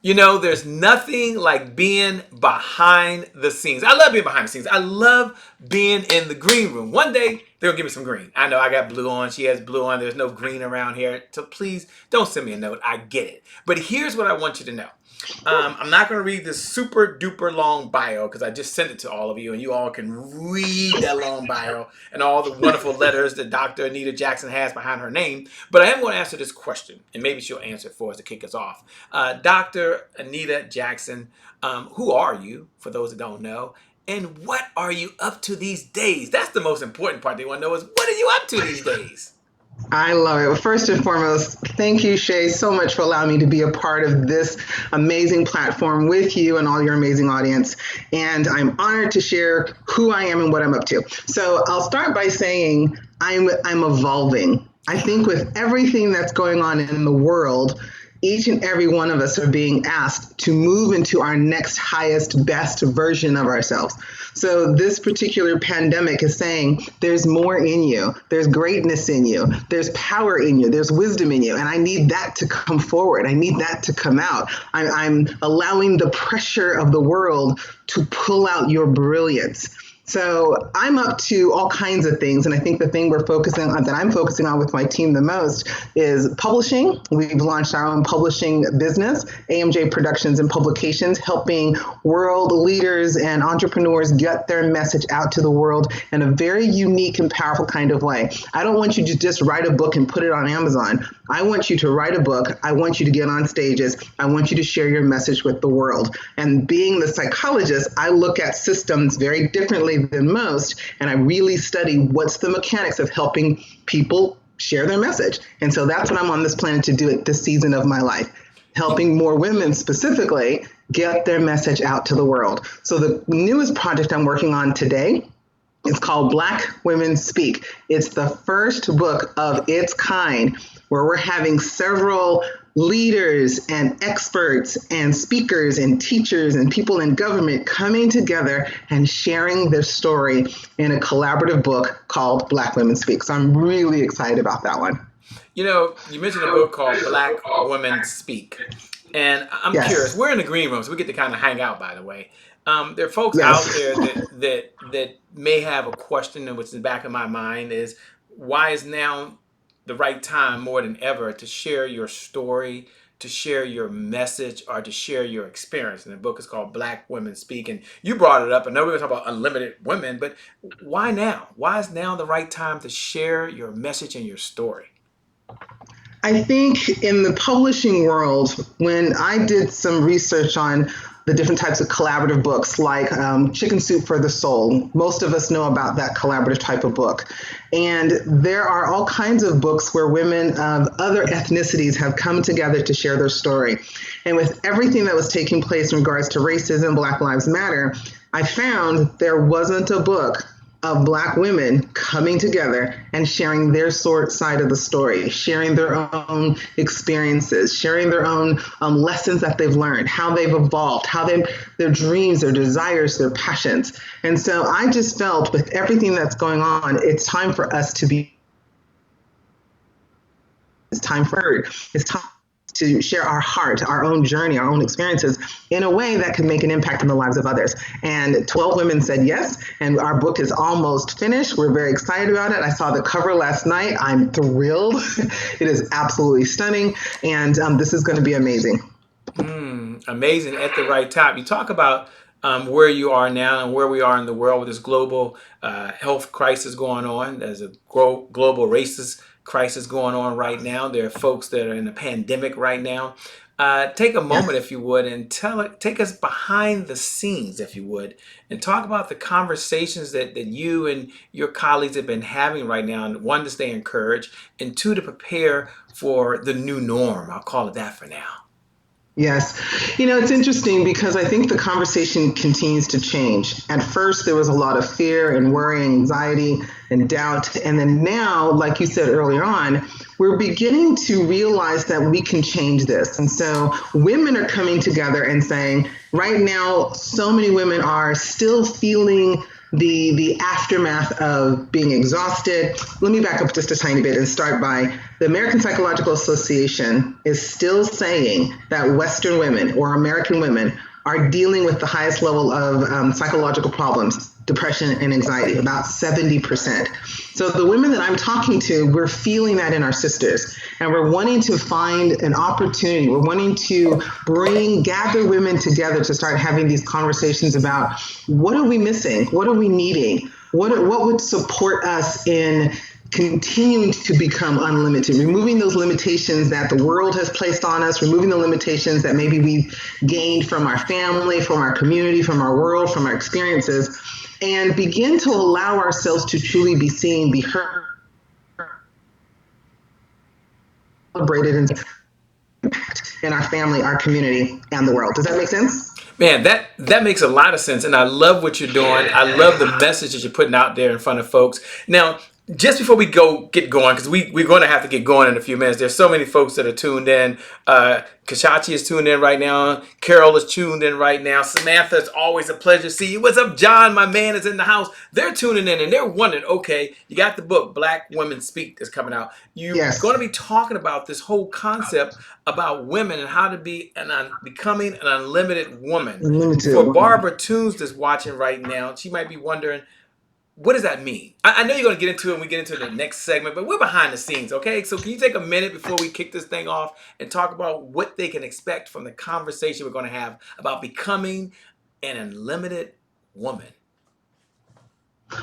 There's nothing like being behind the scenes. I love being behind the scenes. I love being in the green room. One day, they'll give me some green. I know I got blue on. She has blue on. There's no green around here. So please don't send me a note. I get it. But here's what I want you to know. I'm not going to read this super duper long bio because I just sent it to all of you and you all can read that long bio and all the wonderful letters that Dr. Anita Jackson has behind her name. But I am going to answer this question and maybe she'll answer it for us to kick us off. Dr. Anita Jackson, who are you, for those that don't know? And what are you up to these days? That's the most important part they want to know is what are you up to these days? I love it. Well, first and foremost, thank you, Shay, so much for allowing me to be a part of this amazing platform with you and all your amazing audience. And I'm honored to share who I am and what I'm up to. So I'll start by saying I'm evolving. I think with everything that's going on in the world, each and every one of us are being asked to move into our next highest, best version of ourselves. So this particular pandemic is saying there's more in you. There's greatness in you. There's power in you. There's wisdom in you. And I need that to come forward. I need that to come out. I'm allowing the pressure of the world to pull out your brilliance. So I'm up to all kinds of things. And I think the thing that I'm focusing on with my team the most is publishing. We've launched our own publishing business, AMJ Productions and Publications, helping world leaders and entrepreneurs get their message out to the world in a very unique and powerful kind of way. I don't want you to just write a book and put it on Amazon. I want you to write a book. I want you to get on stages. I want you to share your message with the world. And being the psychologist, I look at systems very differently than most, and I really study what's the mechanics of helping people share their message. And so that's what I'm on this planet to do at this season of my life, helping more women specifically get their message out to the world. So the newest project I'm working on today is called Black Women Speak. It's the first book of its kind where we're having several leaders and experts and speakers and teachers and people in government coming together and sharing their story in a collaborative book called Black Women Speak. So I'm really excited about that one. You mentioned a book called Black Women Speak. And I'm curious, we're in the green room, so we get to kind of hang out, by the way. There are folks out there that may have a question, and what's in the back of my mind is, why is now the right time more than ever to share your story, to share your message, or to share your experience? And the book is called Black Women Speak. And you brought it up. I know we're going to talk about unlimited women, but why now? Why is now the right time to share your message and your story? I think in the publishing world, when I did some research on the different types of collaborative books like Chicken Soup for the Soul. Most of us know about that collaborative type of book. And there are all kinds of books where women of other ethnicities have come together to share their story. And with everything that was taking place in regards to racism, Black Lives Matter, I found there wasn't a book of Black women coming together and sharing their side of the story, sharing their own experiences, sharing their own lessons that they've learned, how they've evolved, their dreams, their desires, their passions. And so I just felt with everything that's going on, it's time for us to be, it's time to share our heart, our own journey, our own experiences in a way that can make an impact in the lives of others. And 12 women said yes, and our book is almost finished. We're very excited about it. I saw the cover last night. I'm thrilled. It is absolutely stunning, and this is going to be amazing. Amazing at the right time. You talk about where you are now and where we are in the world with this global health crisis going on. There's a global racist crisis going on right now. There are folks that are in a pandemic right now. Take a moment, if you would, and take us behind the scenes, if you would, and talk about the conversations that you and your colleagues have been having right now. And one, to stay encouraged, and two, to prepare for the new norm. I'll call it that for now. Yes. It's interesting because I think the conversation continues to change. At first, there was a lot of fear and worry, anxiety and doubt. And then now, like you said earlier on, we're beginning to realize that we can change this. And so women are coming together and saying, right now, so many women are still feeling the aftermath of being exhausted. Let me back up just a tiny bit and start by the American Psychological Association is still saying that Western women or American women are dealing with the highest level of psychological problems, depression and anxiety, about 70%. So the women that I'm talking to, we're feeling that in our sisters, and we're wanting to find an opportunity. We're wanting to gather women together to start having these conversations about what are we missing? What are we needing? What would support us in continuing to become unlimited, removing those limitations that the world has placed on us, removing the limitations that maybe we've gained from our family, from our community, from our world, from our experiences, and begin to allow ourselves to truly be seen, be heard, celebrated, and impact in our family, our community, and the world. Does that make sense? Man, that makes a lot of sense, and I love what you're doing. I love the message that you're putting out there in front of folks. Now, just before we get going, because we're going to have to get going in a few minutes. There's so many folks that are tuned in. Kashachi is tuned in right now. Carol is tuned in right now. Samantha, it's always a pleasure to see you. What's up, John? My man is in the house. They're tuning in and they're wondering, okay, you got the book, Black Women Speak, that's coming out. You're going to be talking about this whole concept about women and how to be becoming an unlimited woman. For Barbara Toons that's watching right now, she might be wondering, what does that mean? I know you're going to get into it when we get into the next segment, but we're behind the scenes, okay? So can you take a minute before we kick this thing off and talk about what they can expect from the conversation we're going to have about becoming an unlimited woman?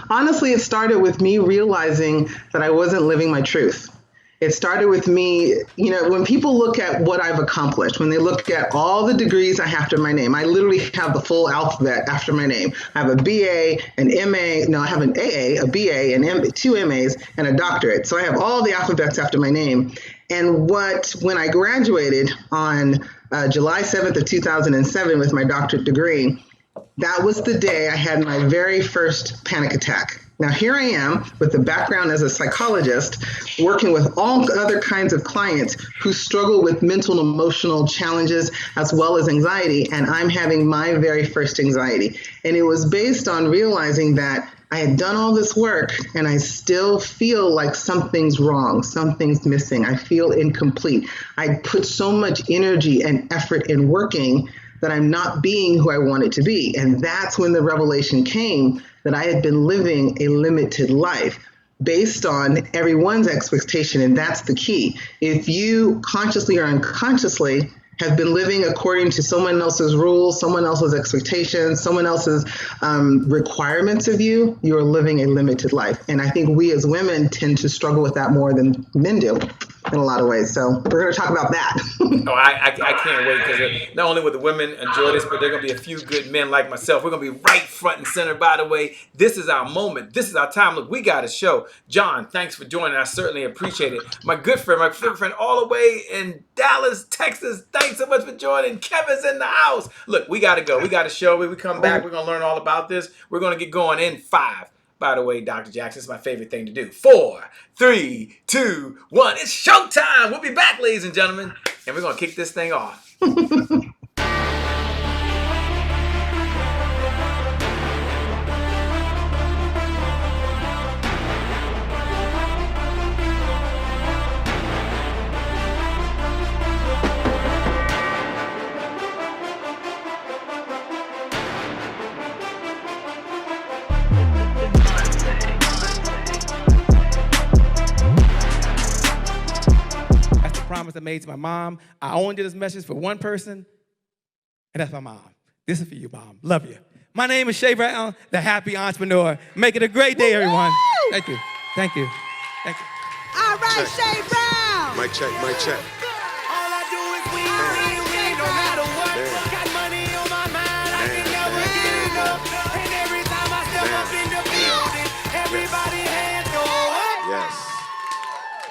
Honestly, it started with me realizing that I wasn't living my truth. It started with me, when people look at what I've accomplished, when they look at all the degrees I have after my name, I literally have the full alphabet after my name. I have a BA, an MA, no, I have an AA, a BA, two MAs, and a doctorate. So I have all the alphabets after my name. And when I graduated on July 7th of 2007 with my doctorate degree, that was the day I had my very first panic attack. Now, here I am with a background as a psychologist, working with all other kinds of clients who struggle with mental and emotional challenges as well as anxiety, and I'm having my very first anxiety. And it was based on realizing that I had done all this work and I still feel like something's wrong, something's missing. I feel incomplete. I put so much energy and effort in working that I'm not being who I wanted to be. And that's when the revelation came that I had been living a limited life based on everyone's expectation. And that's the key. If you consciously or unconsciously have been living according to someone else's rules, someone else's expectations, someone else's requirements of you, you're living a limited life. And I think we as women tend to struggle with that more than men do in a lot of ways. So we're going to talk about that. I can't wait, because not only will the women enjoy this, but there are going to be a few good men like myself. We're going to be right front and center, by the way. This is our moment. This is our time. Look, we got a show. John, thanks for joining. I certainly appreciate it. My good friend all the way in Dallas, Texas, thanks so much for joining. Kevin's in the house. Look, we got to go. We got a show. When we come back, we're going to learn all about this. We're going to get going in 5. By the way, Dr. Jackson, it's my favorite thing to do. 4, 3, 2, 1. It's showtime. We'll be back, ladies and gentlemen, and we're going to kick this thing off. Promise I made to my mom. I only did this message for one person, and that's my mom. This is for you, Mom. Love you. My name is Shay Brown, the happy entrepreneur. Make it a great day, everyone. Thank you. Thank you. Thank you. All right, Shay Brown. Mic check, mic check. All I do is win, no matter what. Got money on my mind, I can never get enough. And every time I step up in the building, everybody hands go up. Yes.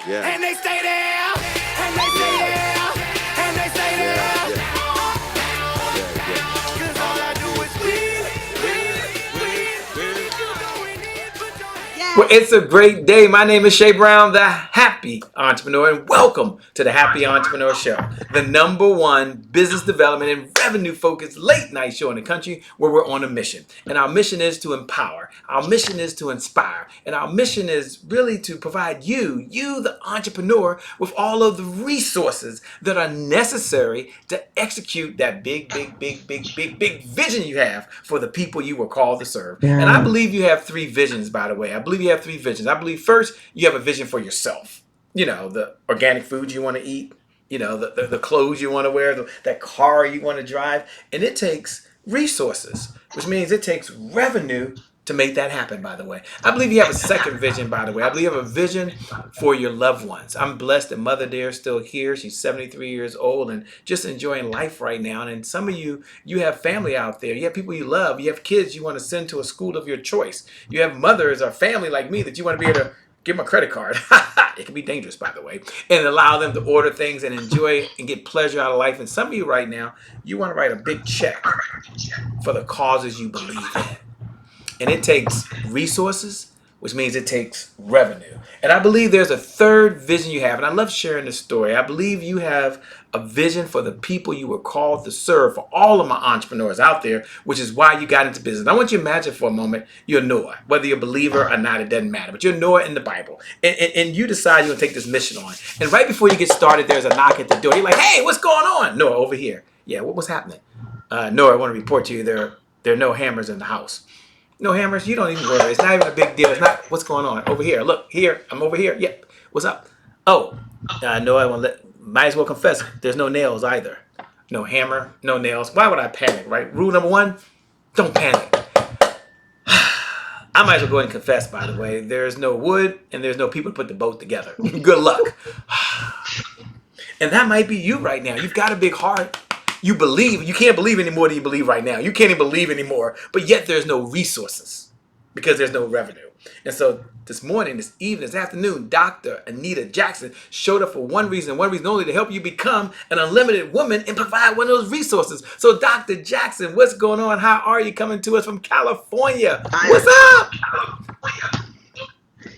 Yeah. And they stay there. And they stay there, and they stay there. Cause all I do is win. Well, it's a great day. My name is Shay Brown, the Happy Entrepreneur, and welcome to the Happy Entrepreneur Show, the #1 business development and revenue-focused late-night show in the country where we're on a mission. And our mission is to empower. Our mission is to inspire. And our mission is really to provide you, the entrepreneur, with all of the resources that are necessary to execute that big vision you have for the people you were called to serve. Yeah. And I believe you have 3 visions, by the way. I believe you have 3 visions. I believe first, you have a vision for yourself. You know, the organic food you want to eat, you know, the clothes you want to wear, that car you want to drive. And it takes resources, which means it takes revenue to make that happen, by the way. I believe you have a second vision, by the way. I believe you have a vision for your loved ones. I'm blessed that Mother Dear is still here. She's 73 years old and just enjoying life right now. And some of you have family out there. You have people you love. You have kids you want to send to a school of your choice. You have mothers or family like me that you want to be able to give them a credit card. It can be dangerous, by the way, and allow them to order things and enjoy and get pleasure out of life. And some of you right now, you want to write a big check for the causes you believe in. And it takes resources, which means it takes revenue. And I believe there's a third vision you have. And I love sharing this story. I believe you have a vision for the people you were called to serve, for all of my entrepreneurs out there, which is why you got into business. I want you to imagine for a moment you're Noah. Whether you're a believer or not, it doesn't matter. But you're Noah in the Bible. And you decide you're going to take this mission on. And right before you get started, there's a knock at the door. You're like, hey, what's going on? Noah, over here. Yeah, what was happening? Noah, I want to report to you there are no hammers in the house. No hammers, you don't even worry. It's not even a big deal. It's not, what's going on? Over here. Look, here. I'm over here. Yep. What's up? Oh, no, I won't might as well confess. There's no nails either. No hammer, no nails. Why would I panic, right? Rule number 1, don't panic. I might as well go ahead and confess, by the way. There's no wood and there's no people to put the boat together. Good luck. And that might be you right now. You've got a big heart. You believe. You can't believe any more than you believe right now. You can't even believe anymore. But yet there's no resources because there's no revenue. And so this morning, this evening, this afternoon, Dr. Anita Jackson showed up for one reason only, to help you become an unlimited woman and provide one of those resources. So Dr. Jackson, what's going on? How are you coming to us from California? What's up?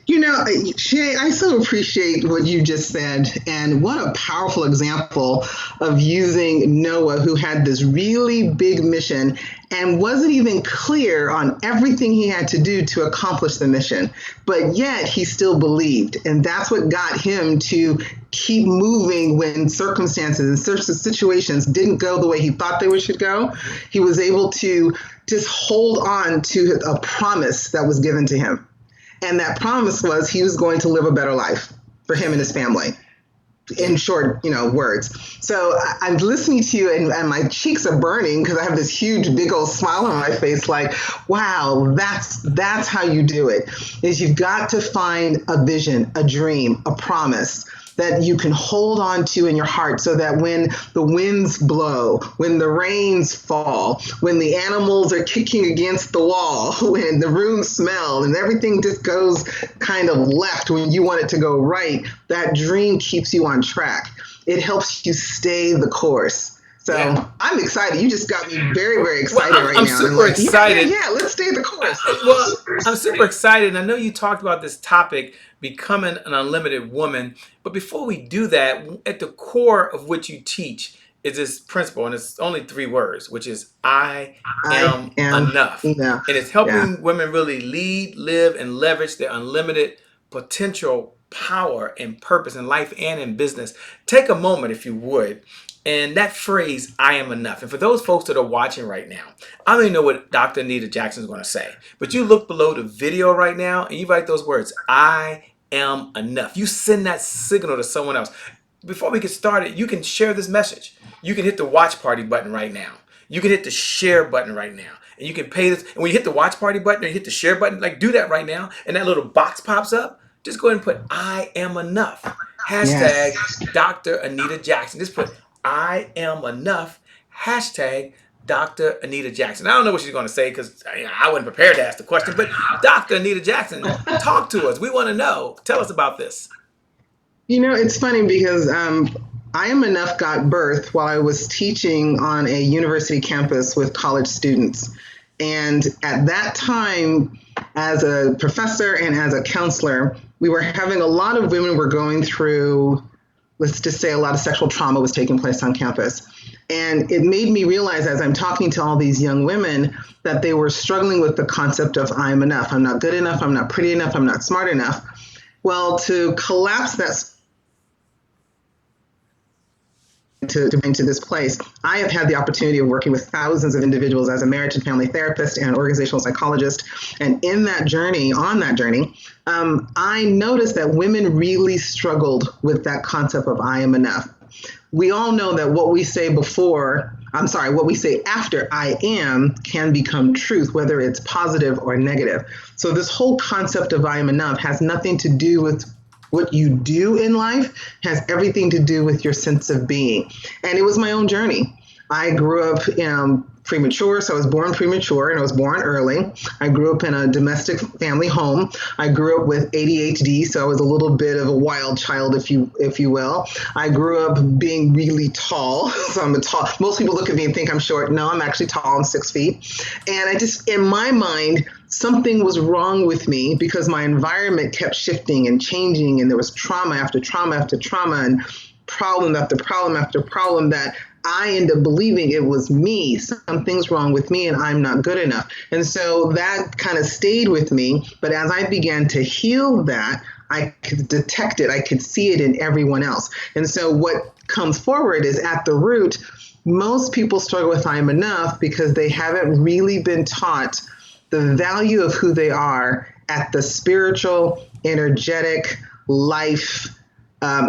You know, Shay, I so appreciate what you just said, and what a powerful example of using Noah, who had this really big mission and wasn't even clear on everything he had to do to accomplish the mission, but yet he still believed. And that's what got him to keep moving when circumstances and situations didn't go the way he thought they should go. He was able to just hold on to a promise that was given to him. And that promise was he was going to live a better life for him and his family, in short, words. So I'm listening to you and my cheeks are burning because I have this huge, big old smile on my face like, wow, that's how you do it, is you've got to find a vision, a dream, a promise that you can hold on to in your heart so that when the winds blow, when the rains fall, when the animals are kicking against the wall, when the room smells and everything just goes kind of left when you want it to go right, that dream keeps you on track. It helps you stay the course. So yeah. I'm excited. You just got me very, very excited right now. I'm super excited. Yeah, let's stay the course. Well, I'm super excited. And I know you talked about this topic, becoming an unlimited woman. But before we do that, at the core of what you teach is this principle, and it's only 3 words, which is I am enough. And it's helping women really lead, live, and leverage their unlimited potential, power, and purpose in life and in business. Take a moment, if you would. And that phrase, I am enough. And for those folks that are watching right now, I don't even know what Dr. Anita Jackson is going to say. But you look below the video right now and you write those words, I am enough. You send that signal to someone else. Before we get started, you can share this message. You can hit the watch party button right now. You can hit the share button right now. And you can pay this. And when you hit the watch party button or you hit the share button, like do that right now. And that little box pops up. Just go ahead and put I am enough. Hashtag Dr. Anita Jackson. Just put I am enough, hashtag Dr. Anita Jackson. I don't know what she's going to say because I wasn't prepared to ask the question, but Dr. Anita Jackson, talk to us. We want to know. Tell us about this. It's funny because I Am Enough got birth while I was teaching on a university campus with college students. And at that time, as a professor and as a counselor, we were having a lot of women were going through, let's just say, a lot of sexual trauma was taking place on campus. And it made me realize, as I'm talking to all these young women, that they were struggling with the concept of I'm enough. I'm not good enough. I'm not pretty enough. I'm not smart enough. Well, to collapse that to bring to this place, I have had the opportunity of working with thousands of individuals as a marriage and family therapist and organizational psychologist. And in that journey, I noticed that women really struggled with that concept of I am enough. We all know that what we say after I am can become truth, whether it's positive or negative. So this whole concept of I am enough has nothing to do with what you do in life, has everything to do with your sense of being. And it was my own journey. I grew up premature, so I was born premature and I was born early. I grew up in a domestic family home. I grew up with ADHD, so I was a little bit of a wild child, if you will. I grew up being really tall, so I'm tall. Most people look at me and think I'm short. No, I'm actually tall. I'm 6 feet. And I just, in my mind, something was wrong with me because my environment kept shifting and changing, and there was trauma after trauma after trauma and problem after problem after problem that I ended up believing it was me. Something's wrong with me and I'm not good enough. And so that kind of stayed with me. But as I began to heal that, I could detect it. I could see it in everyone else. And so what comes forward is at the root, most people struggle with I am enough because they haven't really been taught the value of who they are at the spiritual, energetic, life,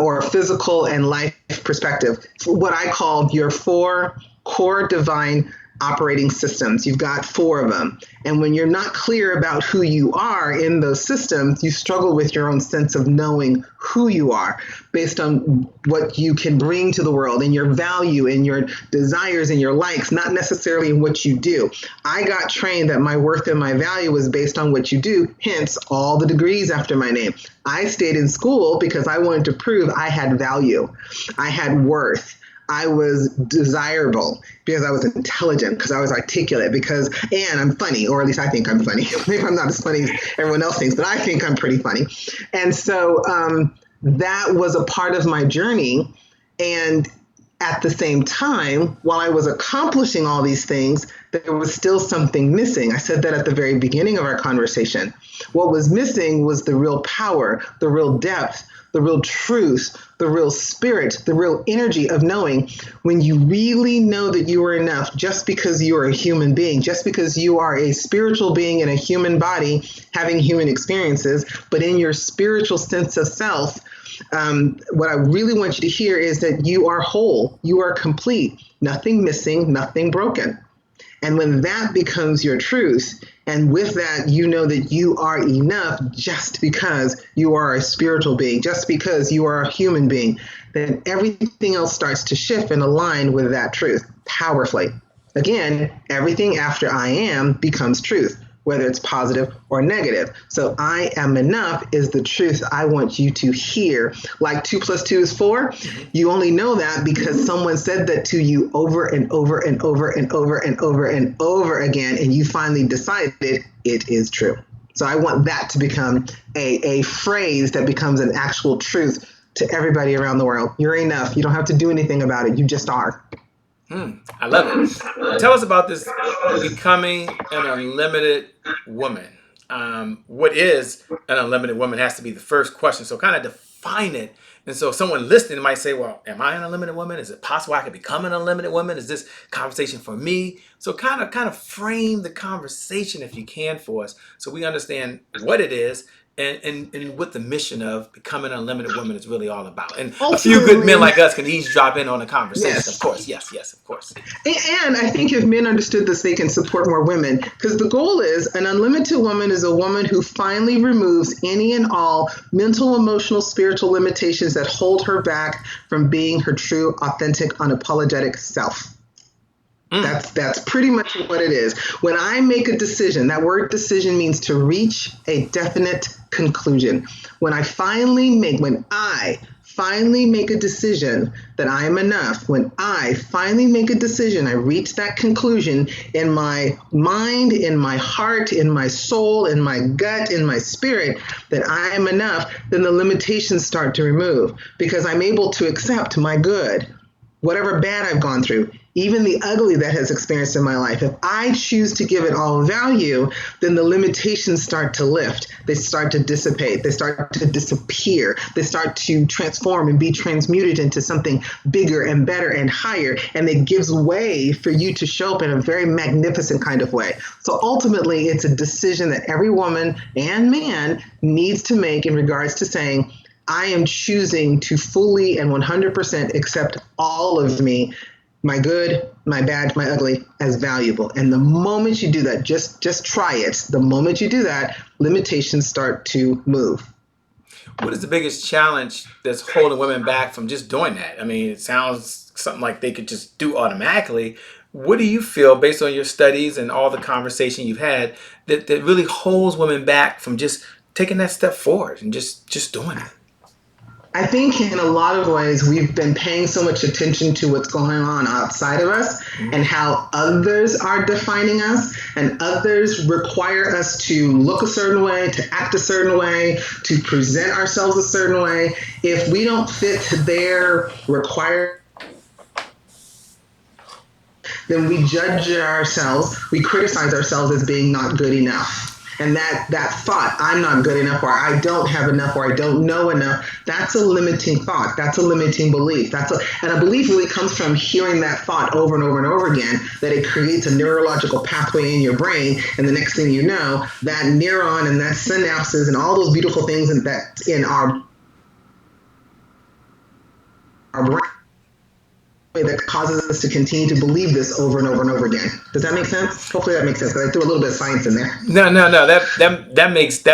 or physical and life perspective. What I call your 4 core divine operating systems. You've got 4 of them. And when you're not clear about who you are in those systems, you struggle with your own sense of knowing who you are based on what you can bring to the world and your value and your desires and your likes, not necessarily in what you do. I got trained that my worth and my value was based on what you do, hence all the degrees after my name. I stayed in school because I wanted to prove I had value, I had worth. I was desirable because I was intelligent, because I was articulate, and I'm funny, or at least I think I'm funny. Maybe I'm not as funny as everyone else thinks, but I think I'm pretty funny. And so that was a part of my journey. And at the same time, while I was accomplishing all these things, there was still something missing. I said that at the very beginning of our conversation. What was missing was the real power, the real depth, the real truth, the real spirit, the real energy of knowing when you really know that you are enough just because you are a human being, just because you are a spiritual being in a human body having human experiences, but in your spiritual sense of self, what I really want you to hear is that you are whole, you are complete, nothing missing, nothing broken. And when that becomes your truth, and with that, you know that you are enough just because you are a spiritual being, just because you are a human being, then everything else starts to shift and align with that truth powerfully. Again, everything after I am becomes truth, whether it's positive or negative. So I am enough is the truth I want you to hear. Like 2 + 2 is 4. You only know that because someone said that to you over and over and over and over and over and over again, and you finally decided it is true. So I want that to become a phrase that becomes an actual truth to everybody around the world. You're enough. You don't have to do anything about it. You just are. I love it. Tell us about this becoming an unlimited woman. What is an unlimited woman has to be the first question. So kind of define it. And so someone listening might say, well, am I an unlimited woman? Is it possible I could become an unlimited woman? Is this conversation for me? So kind of frame the conversation if you can for us so we understand what it is and what the mission of becoming an unlimited woman is really all about. And a few good men like us can eavesdrop in on the conversation. Yes. Of course. Yes, of course. And I think if men understood this, they can support more women, because the goal is an unlimited woman is a woman who finally removes any and all mental, emotional, spiritual limitations that hold her back from being her true, authentic, unapologetic self. That's pretty much what it is. When I make a decision, that word decision means to reach a definite conclusion. When I finally make a decision that I am enough, when I finally make a decision, I reach that conclusion in my mind, in my heart, in my soul, in my gut, in my spirit, that I am enough, then the limitations start to remove, because I'm able to accept my good, whatever bad I've gone through, even the ugly that has experienced in my life. If I choose to give it all value, then the limitations start to lift. They start to dissipate. They start to disappear. They start to transform and be transmuted into something bigger and better and higher. And it gives way for you to show up in a very magnificent kind of way. So ultimately, it's a decision that every woman and man needs to make in regards to saying, I am choosing to fully and 100% accept all of me, my good, my bad, my ugly, as valuable. And the moment you do that, just try it. The moment you do that, limitations start to move. What is the biggest challenge that's holding women back from just doing that? I mean, it sounds something like they could just do automatically. What do you feel, based on your studies and all the conversation you've had, that really holds women back from just taking that step forward and just doing it? I think in a lot of ways, we've been paying so much attention to what's going on outside of us and how others are defining us, and others require us to look a certain way, to act a certain way, to present ourselves a certain way. If we don't fit their requirements, then we judge ourselves, we criticize ourselves as being not good enough. And that thought, I'm not good enough, or I don't have enough, or I don't know enough, that's a limiting thought. That's a limiting belief. And a belief really comes from hearing that thought over and over and over again, that it creates a neurological pathway in your brain. And the next thing you know, that neuron and that synapses and all those beautiful things that in our brain, that causes us to continue to believe this over and over and over again. Does that make sense? Hopefully that makes sense, because I threw a little bit of science in there. No. That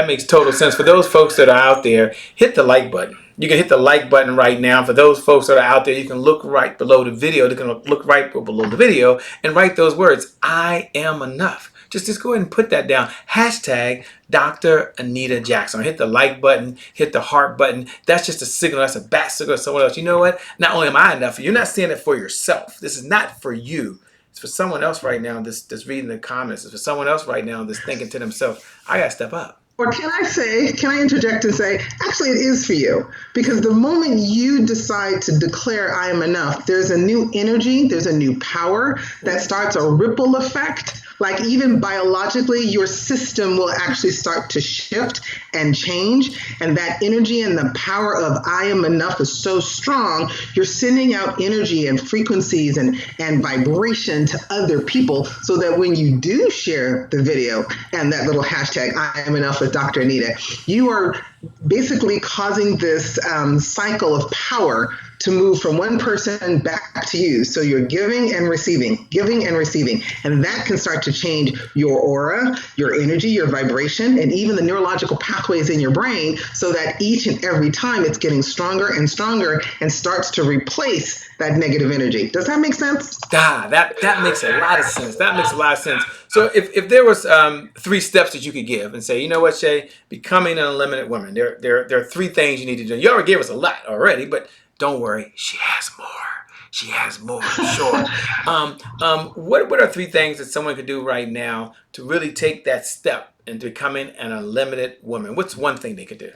makes total sense. For those folks that are out there, hit the like button. You can hit the like button right now. For those folks that are out there, you can look right below the video. You can look right below the video and write those words, I am enough. Just go ahead and put that down. Hashtag Dr. Anita Jackson. Hit the like button, hit the heart button. That's just a signal. That's a bat signal to someone else. You know what? Not only am I enough, you're not saying it for yourself. This is not for you. It's for someone else right now that's reading the comments. It's for someone else right now that's thinking to themselves, I got to step up. Or can I interject and say, actually, it is for you. Because the moment you decide to declare I am enough, there's a new energy, there's a new power that starts a ripple effect. Like even biologically, your system will actually start to shift and change. And that energy and the power of I am enough is so strong, you're sending out energy and frequencies and vibration to other people, so that when you do share the video and that little hashtag I am enough with Dr. Anita, you are basically causing this cycle of power to move from one person back to you. So you're giving and receiving, and that can start to change your aura, your energy, your vibration, and even the neurological pathways in your brain, so that each and every time it's getting stronger and stronger and starts to replace that negative energy. Does that make sense? That makes a lot of sense. That makes a lot of sense. So if there was 3 steps that you could give and say, you know what, Shay, becoming an unlimited woman, there are 3 things you need to do. You already gave us a lot already, but don't worry, she has more. She has more, sure. What are 3 things that someone could do right now to really take that step into becoming an unlimited woman? What's one thing they could do?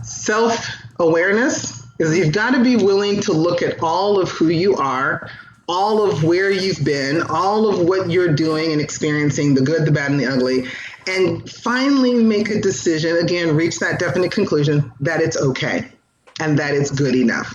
Self-awareness is you've got to be willing to look at all of who you are, all of where you've been, all of what you're doing and experiencing, the good, the bad, and the ugly, and finally make a decision, again, reach that definite conclusion that it's okay and that it's good enough.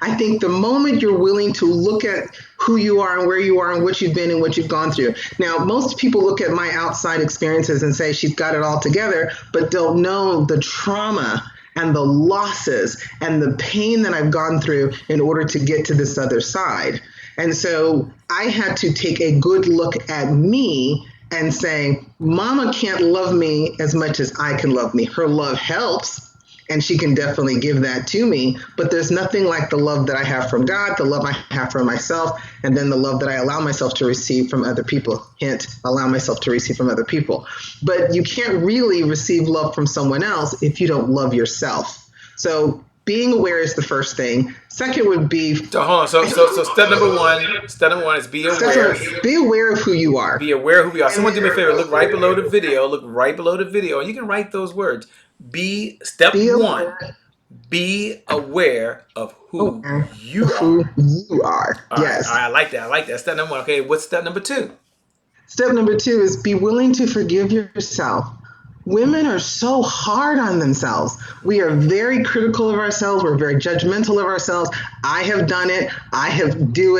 I think the moment you're willing to look at who you are and where you are and what you've been and what you've gone through. Now, most people look at my outside experiences and say she's got it all together, but don't know the trauma and the losses and the pain that I've gone through in order to get to this other side. And so I had to take a good look at me and say, Mama can't love me as much as I can love me. Her love helps, and she can definitely give that to me, but there's nothing like the love that I have from God, the love I have for myself, and then the love that I allow myself to receive from other people. Hint, allow myself to receive from other people. But you can't really receive love from someone else if you don't love yourself. So being aware is the first thing. Second would be, So hold on. So step number one is be aware. be aware of who you are. Be aware of who you are. Someone do me a favor. Look right below the video. Look right below the video, and you can write those words. Step Be one. aware Be aware of who you are. who you are. Yes. All right, I like that. I like that. Step number one. Okay, what's step number two? Step number two is be willing to forgive yourself. Women are so hard on themselves. We are very critical of ourselves. We're very judgmental of ourselves. I have done it. I don't do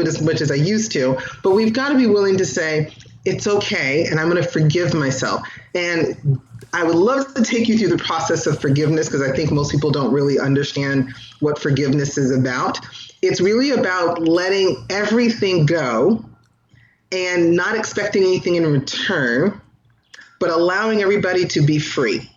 it as much as I used to. But we've got to be willing to say, it's okay, and I'm going to forgive myself. And I would love to take you through the process of forgiveness, because I think most people don't really understand what forgiveness is about. It's really about letting everything go and not expecting anything in return, but allowing everybody to be free.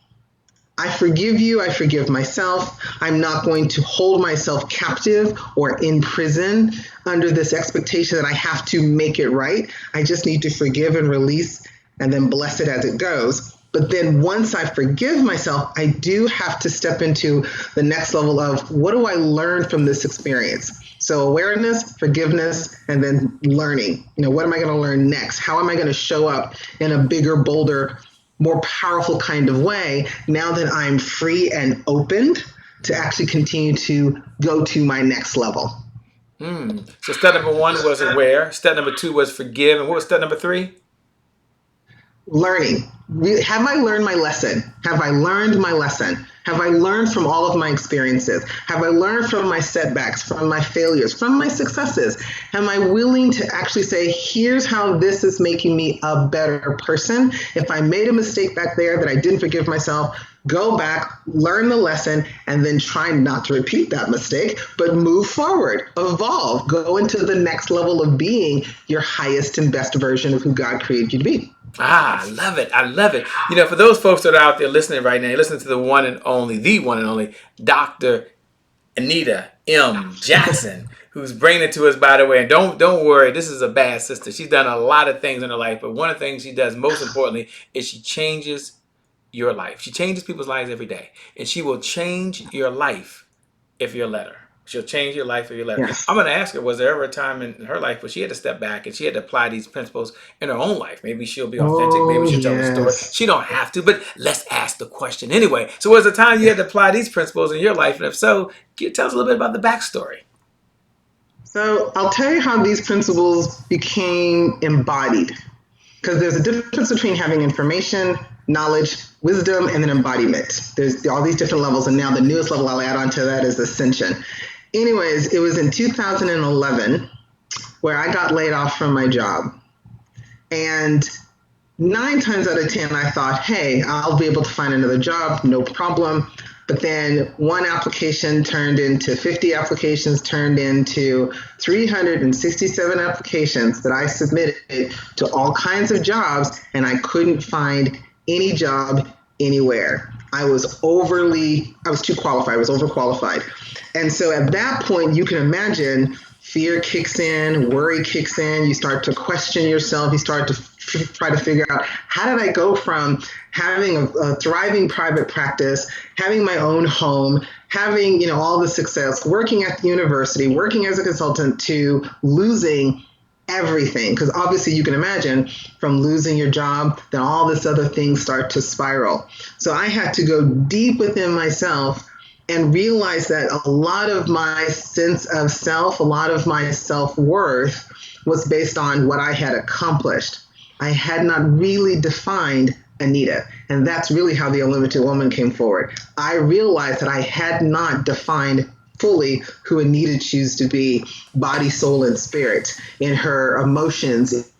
I forgive you, I forgive myself. I'm not going to hold myself captive or in prison under this expectation that I have to make it right. I just need to forgive and release and then bless it as it goes. But then once I forgive myself, I do have to step into the next level of, what do I learn from this experience? So awareness, forgiveness, and then learning. What am I going to learn next? How am I going to show up in a bigger, bolder, more powerful kind of way now that I'm free and opened to actually continue to go to my next level? So step number one was aware. Step number two was forgive. And what was step number three? Learning. Have I learned my lesson? Have I learned my lesson? Have I learned from all of my experiences? Have I learned from my setbacks, from my failures, from my successes? Am I willing to actually say, here's how this is making me a better person? If I made a mistake back there that I didn't forgive myself, go back, learn the lesson, and then try not to repeat that mistake, but move forward, evolve, go into the next level of being your highest and best version of who God created you to be. I love it. I love it. For those folks that are out there listening right now, listen to the one and only Dr. Anita M. Jackson, who's bringing it to us, by the way. And don't worry, this is a bad sister. She's done a lot of things in her life, but one of the things she does most importantly is she changes your life. She changes people's lives every day, and she will change your life if you let her. She'll change your life if you let her. Yes. I'm going to ask her, was there ever a time in her life where she had to step back and she had to apply these principles in her own life? Maybe she'll be authentic. Maybe she'll tell the story. She don't have to, but let's ask the question anyway. So was there a time you had to apply these principles in your life? And if so, can you tell us a little bit about the backstory? So I'll tell you how these principles became embodied, because there's a difference between having information, knowledge, wisdom, and then embodiment. There's all these different levels, and now the newest level I'll add on to that is ascension. Anyways, it was in 2011 where I got laid off from my job. And 9 times out of 10, I thought, hey, I'll be able to find another job, no problem. But then one application turned into 50 applications, turned into 367 applications that I submitted to all kinds of jobs, and I couldn't find any job anywhere. I was too qualified. I was overqualified. And so at that point, you can imagine fear kicks in, worry kicks in. You start to question yourself. You start to try to figure out, how did I go from having a thriving private practice, having my own home, having all the success, working at the university, working as a consultant, to losing everything? Because obviously you can imagine, from losing your job, then all this other things start to spiral. So I had to go deep within myself and realize that a lot of my sense of self, a lot of my self-worth was based on what I had accomplished. I had not really defined Anita. And that's really how the Unlimited Woman came forward. I realized that I had not defined fully who Anita chose to be, body, soul, and spirit, in her emotions,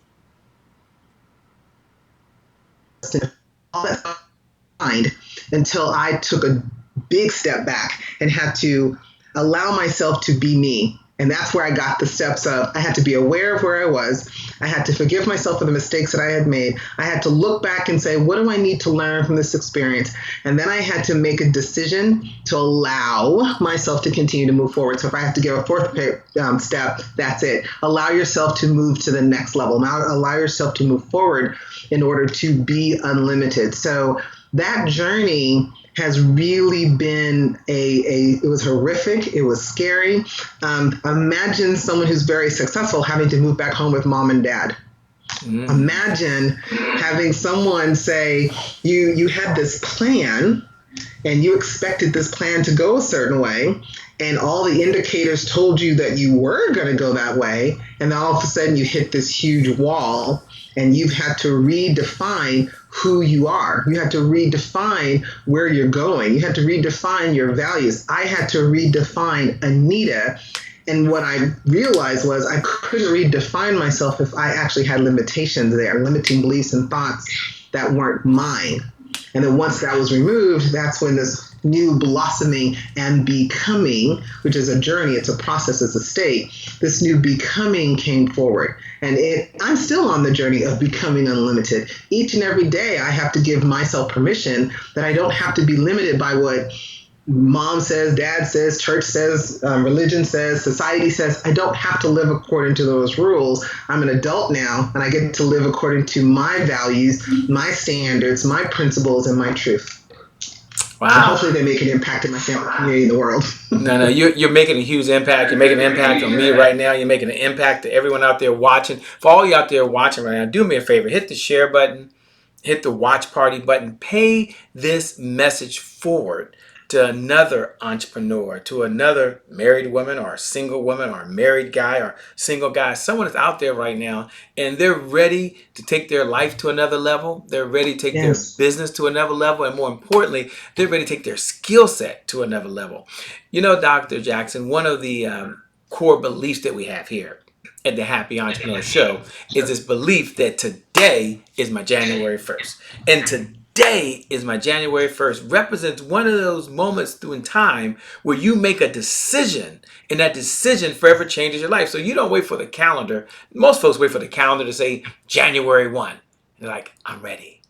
all that stuff, until I took a big step back and had to allow myself to be me. And that's where I got the steps of, I had to be aware of where I was. I had to forgive myself for the mistakes that I had made. I had to look back and say, what do I need to learn from this experience? And then I had to make a decision to allow myself to continue to move forward. So if I have to give a fourth step, that's it. Allow yourself to move to the next level. Now allow yourself to move forward in order to be unlimited. So that journey has really been it was horrific. It was scary. Imagine someone who's very successful having to move back home with mom and dad. Imagine having someone say, you had this plan and you expected this plan to go a certain way, and all the indicators told you that you were going to go that way, and then all of a sudden you hit this huge wall, and you've had to redefine who you are. You had to redefine where you're going. You had to redefine your values. I had to redefine Anita. And what I realized was I couldn't redefine myself if I actually had limitations there, limiting beliefs and thoughts that weren't mine. And then once that was removed, that's when this new blossoming and becoming, which is a journey, it's a process, it's a state, this new becoming came forward. And I'm still on the journey of becoming unlimited. Each and every day I have to give myself permission that I don't have to be limited by what mom says, dad says, church says, religion says, society says. I don't have to live according to those rules. I'm an adult now, and I get to live according to my values, my standards, my principles, and my truth. Wow. And hopefully they make an impact in my family, community, in the world. No, you're making a huge impact. You're making an impact on me right now. You're making an impact to everyone out there watching. For all you out there watching right now, do me a favor. Hit the share button. Hit the watch party button. Pay this message forward to another entrepreneur, to another married woman or a single woman or a married guy or single guy. Someone is out there right now and they're ready to take their life to another level. They're ready to take their business to another level. And more importantly, they're ready to take their skill set to another level. You know, Dr. Jackson, one of the core beliefs that we have here at the Happy Entrepreneur Show is this belief that today is my January 1st. And today is my January 1st represents one of those moments through time where you make a decision, and that decision forever changes your life. So you don't wait for the calendar. Most folks wait for the calendar to say January 1. They're like, I'm ready.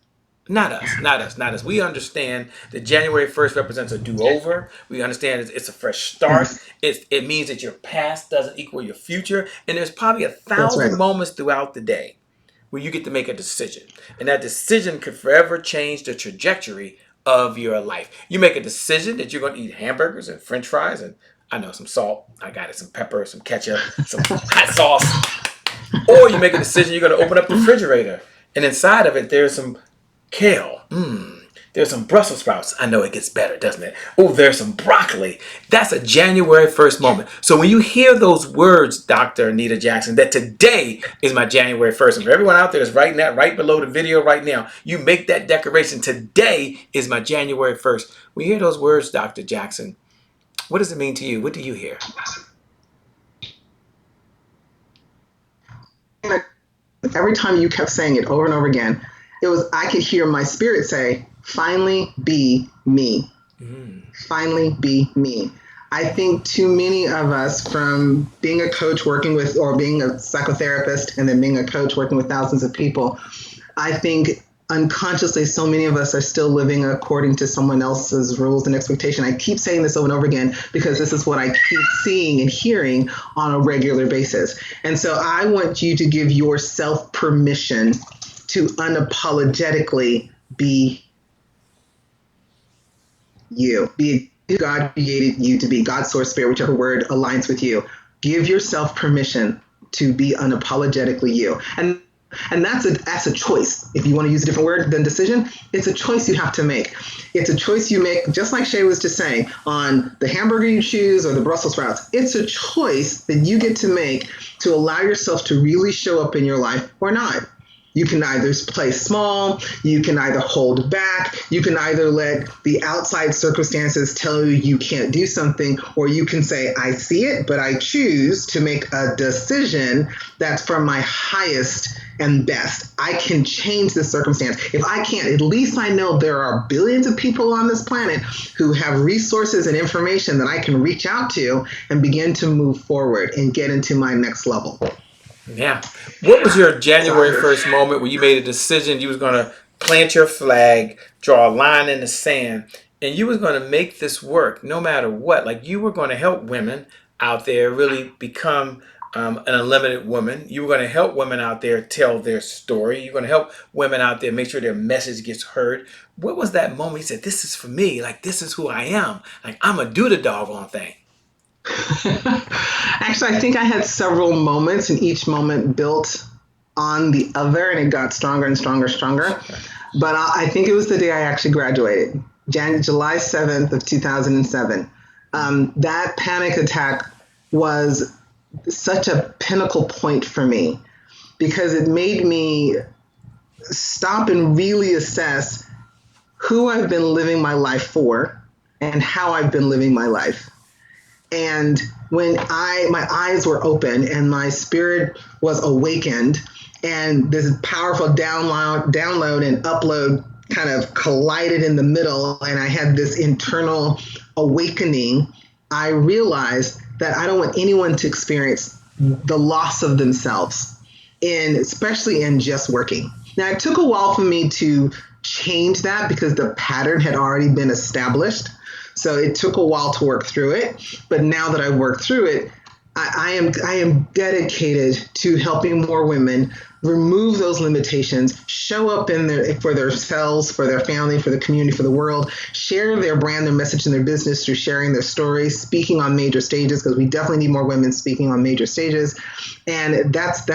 Not us. We understand that January 1st represents a do-over. We understand it's a fresh start. It means that your past doesn't equal your future. And there's probably 1,000 moments throughout the day where you get to make a decision. And that decision could forever change the trajectory of your life. You make a decision that you're going to eat hamburgers and french fries and, I know, some salt. I got it, some pepper, some ketchup, some hot sauce. Or you make a decision you're going to open up the refrigerator. And inside of it, there's some kale. There's some Brussels sprouts. I know it gets better, doesn't it? Oh, there's some broccoli. That's a January 1st moment. So when you hear those words, Dr. Anita Jackson, that today is my January 1st, and for everyone out there that's writing that right below the video right now, you make that declaration, today is my January 1st. When you hear those words, Dr. Jackson, what does it mean to you? What do you hear? Every time you kept saying it over and over again, I could hear my spirit say, finally be me. Finally be me. I think too many of us, from being a coach working with, or being a psychotherapist and then being a coach working with thousands of people, I think unconsciously so many of us are still living according to someone else's rules and expectation. I keep saying this over and over again because this is what I keep seeing and hearing on a regular basis. And so I want you to give yourself permission to unapologetically be you, be who God created you to be, God, source, spirit, whichever word aligns with you. Give yourself permission to be unapologetically you. And that's a choice. If you want to use a different word than decision, it's a choice you have to make. It's a choice you make, just like Shay was just saying, on the hamburger you choose or the Brussels sprouts. It's a choice that you get to make to allow yourself to really show up in your life or not. You can either play small, you can either hold back, you can either let the outside circumstances tell you you can't do something, or you can say, I see it, but I choose to make a decision that's for my highest and best. I can change the circumstance. If I can't, at least I know there are billions of people on this planet who have resources and information that I can reach out to and begin to move forward and get into my next level. Yeah. What was your January 1st moment where you made a decision you was going to plant your flag, draw a line in the sand, and you was going to make this work no matter what? Like, you were going to help women out there really become an unlimited woman. You were going to help women out there tell their story. You're going to help women out there make sure their message gets heard. What was that moment you said, this is for me? Like, this is who I am. Like, I'm going to do the doggone thing. Actually, I think I had several moments, and each moment built on the other, and it got stronger and stronger and stronger. But I think it was the day I actually graduated, July 7th of 2007. That panic attack was such a pinnacle point for me because it made me stop and really assess who I've been living my life for and how I've been living my life. And when my eyes were open and my spirit was awakened, and this powerful download and upload kind of collided in the middle, and I had this internal awakening, I realized that I don't want anyone to experience the loss of themselves, especially in just working. Now, it took a while for me to change that because the pattern had already been established. So it took a while to work through it. But now that I've worked through it, I am dedicated to helping more women remove those limitations, show up for themselves, for their family, for the community, for the world, share their brand, their message, and their business through sharing their stories, speaking on major stages, because we definitely need more women speaking on major stages. And that's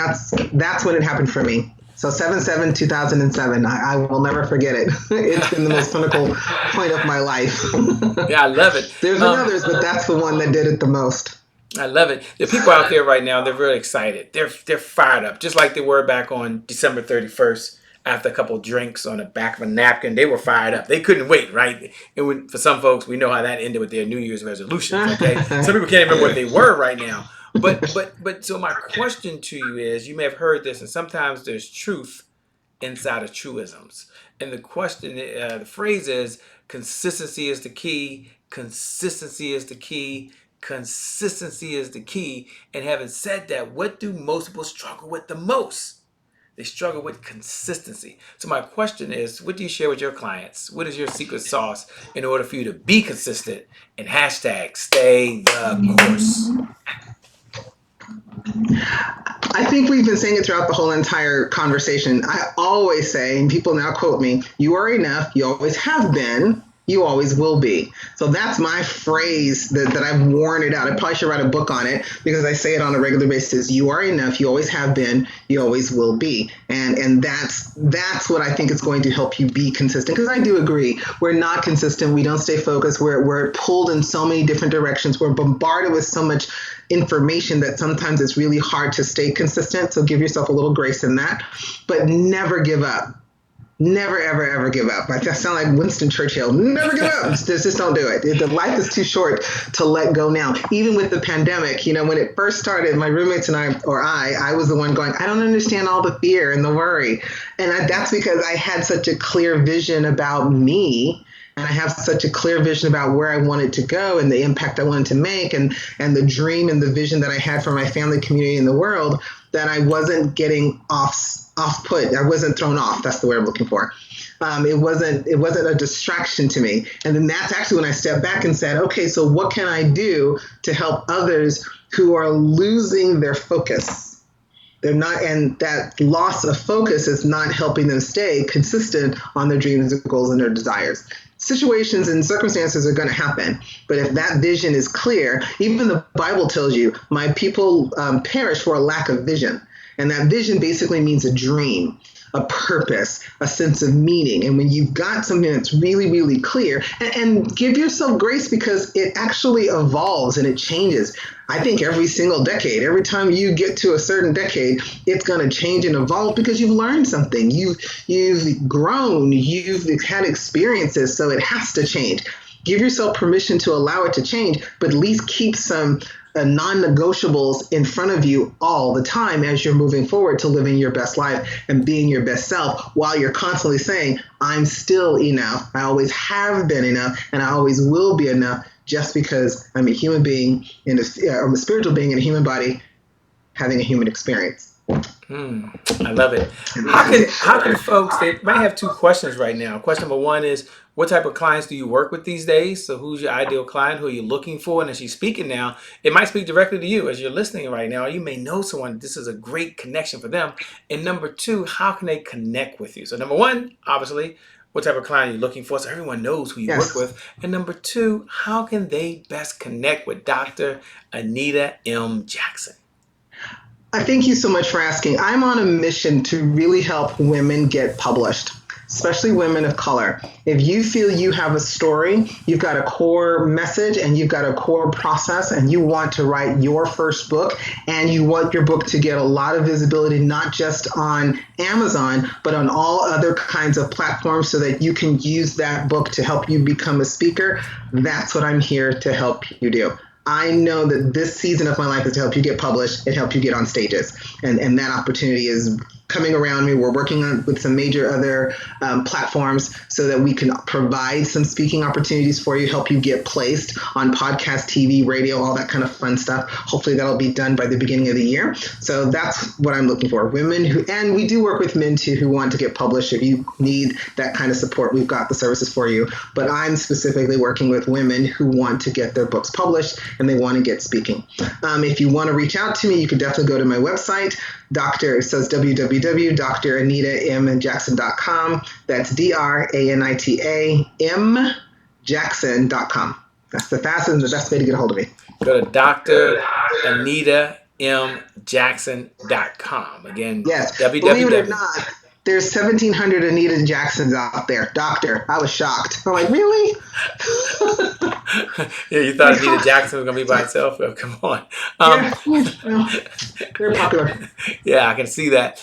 when it happened for me. So 7/7/2007, I will never forget it. It's been the most pinnacle point of my life. Yeah, I love it. There's been others, but that's the one that did it the most. I love it. The people out there right now, they're really excited. They're fired up, just like they were back on December 31st after a couple of drinks on the back of a napkin. They were fired up. They couldn't wait, right? And for some folks, we know how that ended with their New Year's resolutions, okay? Some people can't remember what they were right now. But so my question to you is, you may have heard this, and sometimes there's truth inside of truisms. And the question, the phrase is, consistency is the key. Consistency is the key. Consistency is the key. And having said that, what do most people struggle with the most? They struggle with consistency. So my question is, what do you share with your clients? What is your secret sauce in order for you to be consistent and hashtag stay the course? I think we've been saying it throughout the whole entire conversation. I always say, and people now quote me, you are enough, you always have been, you always will be. So that's my phrase that I've worn it out. I probably should write a book on it because I say it on a regular basis. You are enough, you always have been, you always will be. And that's what I think is going to help you be consistent. Because I do agree, we're not consistent, we don't stay focused, we're pulled in so many different directions, we're bombarded with so much information that sometimes it's really hard to stay consistent. So give yourself a little grace in that, but never give up. Never, ever, ever give up. I sound like Winston Churchill. Never give up. Just don't do it. The life is too short to let go now. Even with the pandemic, when it first started, my roommates and I was the one going, I don't understand all the fear and the worry. And that's because I had such a clear vision about me. And I have such a clear vision about where I wanted to go and the impact I wanted to make and the dream and the vision that I had for my family, community, and the world, that I wasn't getting off put. I wasn't thrown off. That's the word I'm looking for. It wasn't a distraction to me. And then that's actually when I stepped back and said, okay, so what can I do to help others who are losing their focus? They're not, and that loss of focus is not helping them stay consistent on their dreams, their goals, and their desires. Situations and circumstances are going to happen. But if that vision is clear, even the Bible tells you, my people perish for a lack of vision. And that vision basically means a dream, a purpose, a sense of meaning. And when you've got something that's really, really clear, and give yourself grace because it actually evolves and it changes. I think every single decade, every time you get to a certain decade, it's going to change and evolve because you've learned something. You've grown, you've had experiences, so it has to change. Give yourself permission to allow it to change, but at least keep some non-negotiables in front of you all the time as you're moving forward to living your best life and being your best self, while you're constantly saying, I'm still enough, I always have been enough, and I always will be enough, just because I'm a human being, I'm a spiritual being in a human body having a human experience. I love it. How can folks, they might have two questions right now. Question number one is, what type of clients do you work with these days? So who's your ideal client? Who are you looking for? And as she's speaking now, it might speak directly to you as you're listening right now. You may know someone. This is a great connection for them. And number two, how can they connect with you? So number one, obviously, what type of client are you looking for? So everyone knows who you work Yes. with. And number two, how can they best connect with Dr. Anita M. Jackson? I thank you so much for asking. I'm on a mission to really help women get published, especially women of color. If you feel you have a story, you've got a core message and you've got a core process and you want to write your first book and you want your book to get a lot of visibility, not just on Amazon, but on all other kinds of platforms so that you can use that book to help you become a speaker, that's what I'm here to help you do. I know that this season of my life is to help you get published and help you get on stages. And that opportunity is coming around me. We're working on with some major other platforms so that we can provide some speaking opportunities for you, help you get placed on podcast, TV, radio, all that kind of fun stuff. Hopefully that'll be done by the beginning of the year. So that's what I'm looking for. Women who, and we do work with men too, who want to get published. If you need that kind of support, we've got the services for you. But I'm specifically working with women who want to get their books published and they want to get speaking. If you want to reach out to me, you can definitely go to my website. It says www.dranitamjackson.com. That's DRANITA Jackson.com. That's the fastest and the best way to get a hold of me. Go to DrAnitaMJackson.com. Again, Yes, believe it or not, there's 1,700 Anita Jacksons out there. Doctor, I was shocked. I'm like, really? Yeah, you thought Anita Jackson was going to be by itself? Oh, come on. They're popular. Yeah, I can see that.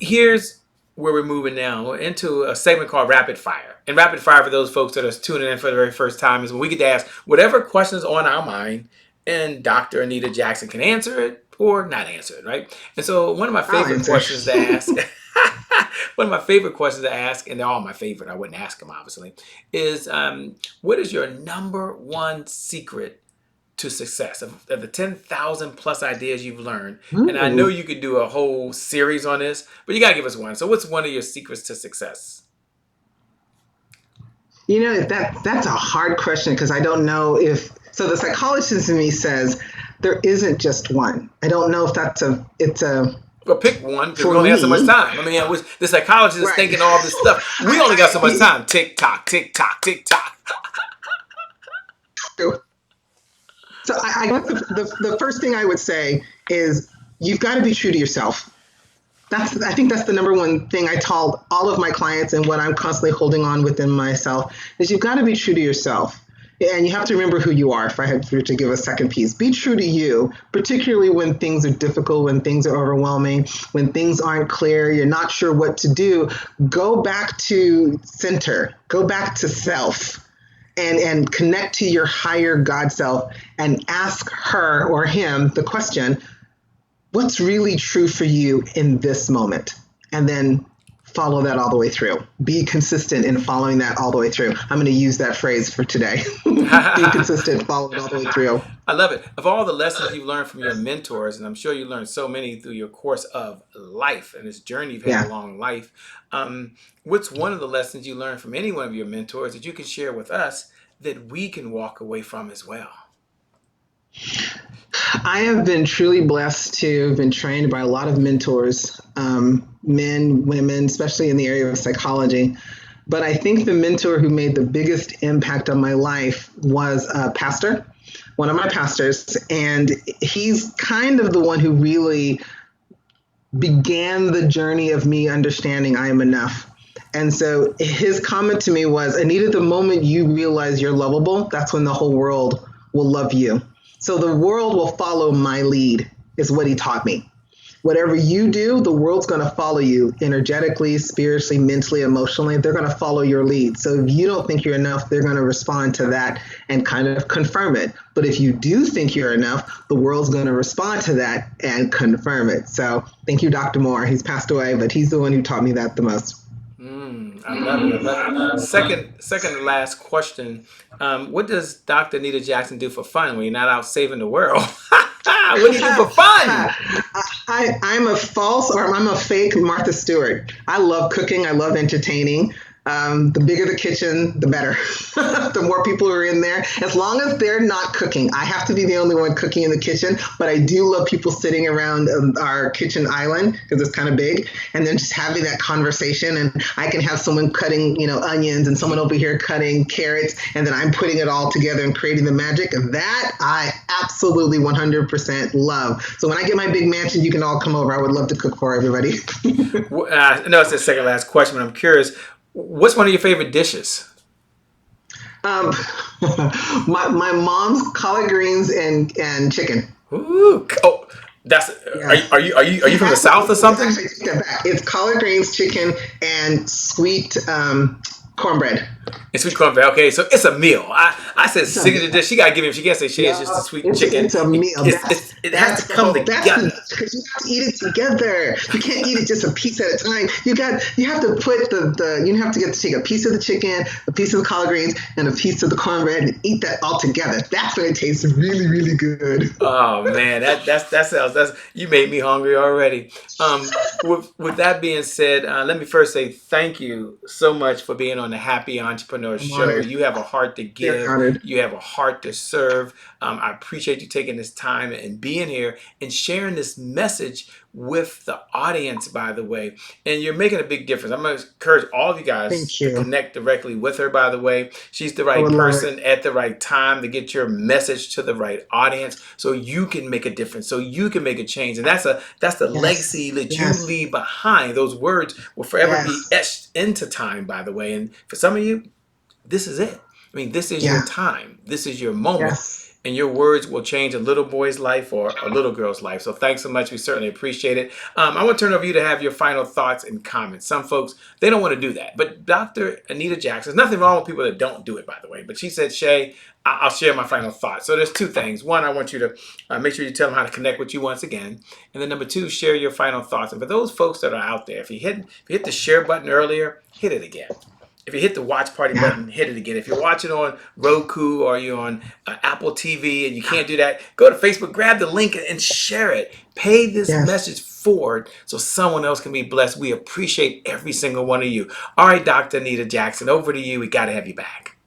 Here's where we're moving now. We're into a segment called Rapid Fire. And Rapid Fire, for those folks that are tuning in for the very first time, is when we get to ask whatever questions on our mind, and Dr. Anita Jackson can answer it or not answer it, right? And so one of my favorite questions to ask, one of my favorite questions to ask, and they're all my favorite, I wouldn't ask them obviously, is what is your number one secret to success of the 10,000 plus ideas you've learned? And I know you could do a whole series on this, but you got to give us one. So what's one of your secrets to success? You know, that's a hard question because I don't know if, so the psychologist in me says there isn't just one. I don't know if it's a, Well, pick one because we only have so much time. I mean, the psychologist is thinking all this stuff. We only got so much time. Tick tock, tick tock, tick tock. So I guess the first thing I would say is you've got to be true to yourself. I think that's the number one thing I tell all of my clients, and what I'm constantly holding on within myself is you've got to be true to yourself. And you have to remember who you are. If I had to give a second piece, be true to you, particularly when things are difficult, when things are overwhelming, when things aren't clear, you're not sure what to do. Go back to center, go back to self, and connect to your higher God self and ask her or him the question, what's really true for you in this moment? And then follow that all the way through. Be consistent in following that all the way through. I'm going to use that phrase for today. Be consistent, follow it all the way through. I love it. Of all the lessons you've learned from your mentors, and I'm sure you learned so many through your course of life and this journey you've had along life, what's one of the lessons you learned from any one of your mentors that you can share with us that we can walk away from as well? I have been truly blessed to have been trained by a lot of mentors, men, women, especially in the area of psychology. But I think the mentor who made the biggest impact on my life was a pastor, one of my pastors. And he's kind of the one who really began the journey of me understanding I am enough. And so his comment to me was, Anita, the moment you realize you're lovable, that's when the whole world will love you. So the world will follow my lead, is what he taught me. Whatever you do, the world's going to follow you energetically, spiritually, mentally, emotionally. They're going to follow your lead. So if you don't think you're enough, they're going to respond to that and kind of confirm it. But if you do think you're enough, the world's going to respond to that and confirm it. So thank you, Dr. Moore. He's passed away, but he's the one who taught me that the most. I love it. I love it. Second to last question. What does Dr. Anita Jackson do for fun when you're not out saving the world? What do you do for fun? I'm a fake Martha Stewart. I love cooking. I love entertaining. The bigger the kitchen, the better. The more people who are in there, as long as they're not cooking. I have to be the only one cooking in the kitchen, but I do love people sitting around our kitchen island because it's kind of big, and then just having that conversation. And I can have someone cutting, onions, and someone over here cutting carrots, and then I'm putting it all together and creating the magic. That I absolutely 100% love. So when I get my big mansion, you can all come over. I would love to cook for everybody. I know it's the second last question, but I'm curious. What's one of your favorite dishes? Um, my mom's collard greens and chicken. Ooh, oh, that's. Yeah. Are you from the South or something? Actually, take that back. It's collard greens, chicken, and sweet cornbread. And sweet cornbread. Okay, so it's a meal. I said signature dish. She gotta give him. She can't say she is just a sweet chicken. It's a meal. It has to come together. Because you have to eat it together. You can't eat it just a piece at a time. You have to put you have to get to take a piece of the chicken, a piece of the collard greens, and a piece of the cornbread, and eat that all together. That's when it tastes really, really good. Oh man, that sounds you made me hungry already. With that being said, let me first say thank you so much for being on the Happy Entrepreneur Show. Honored. You have a heart to give. Honored. You have a heart to serve. I appreciate you taking this time and being here and sharing this message with the audience, by the way. And you're making a big difference. I'm going to encourage all of you guys to connect directly with her, by the way. She's the right person at the right time to get your message to the right audience so you can make a difference, so you can make a change. And that's the legacy that you leave behind. Those words will forever be etched into time, by the way. And for some of you, this is it. I mean, this is your time. This is your moment. And your words will change a little boy's life or a little girl's life. So thanks so much. We certainly appreciate it. I want to turn it over to you to have your final thoughts and comments. Some folks, they don't want to do that. But Dr. Anita Jackson, there's nothing wrong with people that don't do it, by the way. But she said, Shay, I'll share my final thoughts. So there's two things. One, I want you to make sure you tell them how to connect with you once again. And then number two, share your final thoughts. And for those folks that are out there, if you hit the share button earlier, hit it again. If you hit the watch party button, hit it again. If you're watching on Roku or you're on Apple TV and you can't do that, go to Facebook, grab the link and share it. Pay this message forward so someone else can be blessed. We appreciate every single one of you. All right, Dr. Anita Jackson, over to you. We got to have you back.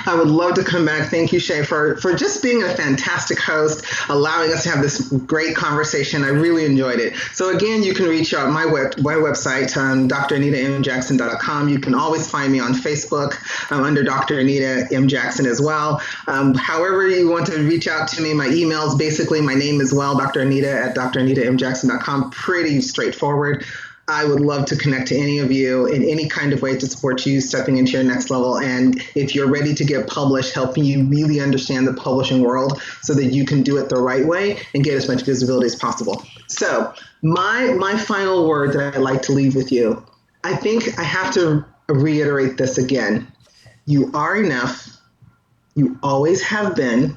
I would love to come back. Thank you, Shay, for just being a fantastic host, allowing us to have this great conversation. I really enjoyed it. So again, you can reach out my website, dranitaMjackson.com. You can always find me on Facebook under Dr. Anita M. Jackson as well. However you want to reach out to me, my email is basically my name as well, Dr. Anita at dranitaMjackson.com. Pretty straightforward. I would love to connect to any of you in any kind of way to support you stepping into your next level. And if you're ready to get published, helping you really understand the publishing world so that you can do it the right way and get as much visibility as possible. So my final word that I'd like to leave with you, I think I have to reiterate this again. You are enough. You always have been.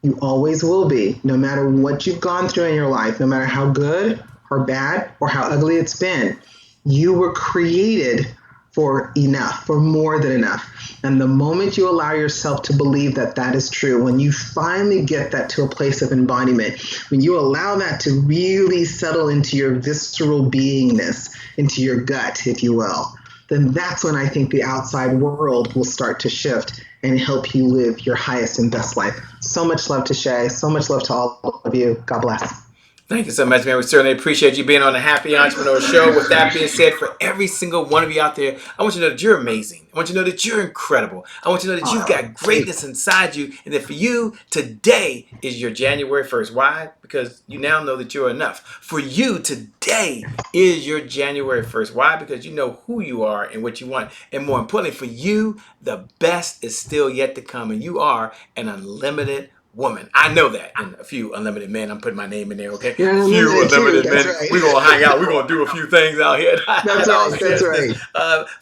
You always will be, no matter what you've gone through in your life, no matter how good or bad or how ugly it's been. You were created for enough, for more than enough. And the moment you allow yourself to believe that that is true, when you finally get that to a place of embodiment, when you allow that to really settle into your visceral beingness, into your gut, if you will, then that's when I think the outside world will start to shift and help you live your highest and best life. So much love to Shay. So much love to all of you. God bless. Thank you so much, man. We certainly appreciate you being on the Happy Entrepreneur Show. With that being said, for every single one of you out there, I want you to know that you're amazing. I want you to know that you're incredible. I want you to know that you've got greatness inside you, and that for you, today is your January 1st. Why? Because you now know that you're enough. For you, today is your January 1st. Why? Because you know who you are and what you want. And more importantly, for you, the best is still yet to come, and you are an unlimited woman. I know that. And a few unlimited men. I'm putting my name in there, okay? You're A few unlimited men. right. We're going to hang out. We're going to do a few things out here. That's right.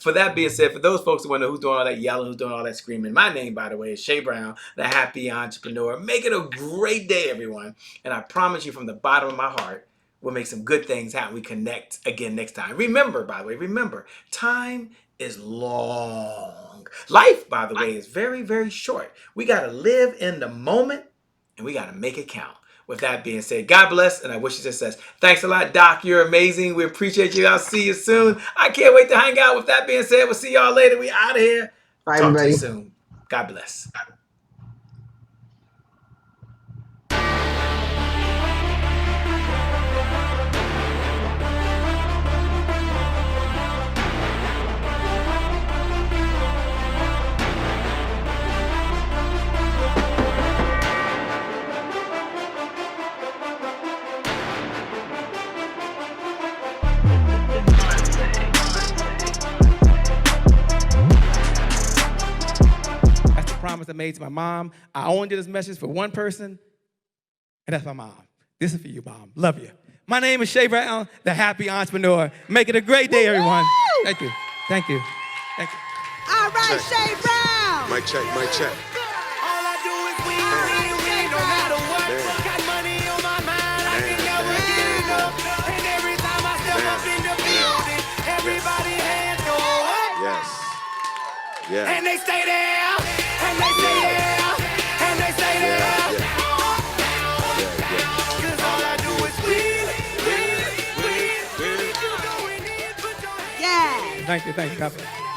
For that being said, for those folks who want to know who's doing all that yelling, who's doing all that screaming, my name, by the way, is Shay Brown, the Happy Entrepreneur. Make it a great day, everyone. And I promise you from the bottom of my heart, we'll make some good things happen. We connect again next time. Remember, by the way, time is long. Life, by the way, is very, very short. We got to live in the moment and we got to make it count. With that being said, God bless, and I wish you success. Thanks a lot, Doc. You're amazing. We appreciate you. I'll see you soon. I can't wait to hang out. With that being said, we'll see y'all later. We out of here. Bye, Talk everybody. to you soon. God bless. That's the promise I made to my mom. I only did this message for one person, and that's my mom. This is for you, Mom. Love you. My name is Shay Brown, the happy entrepreneur. Make it a great day, everyone. Thank you. Thank you. Thank you. All right, Shay Brown. Mic check, mic check. All I do is win, no matter what. Got money on my mind, I can never get enough. And every time I step up in the building, everybody hands go up. Yes. Yeah. And they stay there, and they stay there, and they stay there. Cause all I do is win. Thank you. God bless.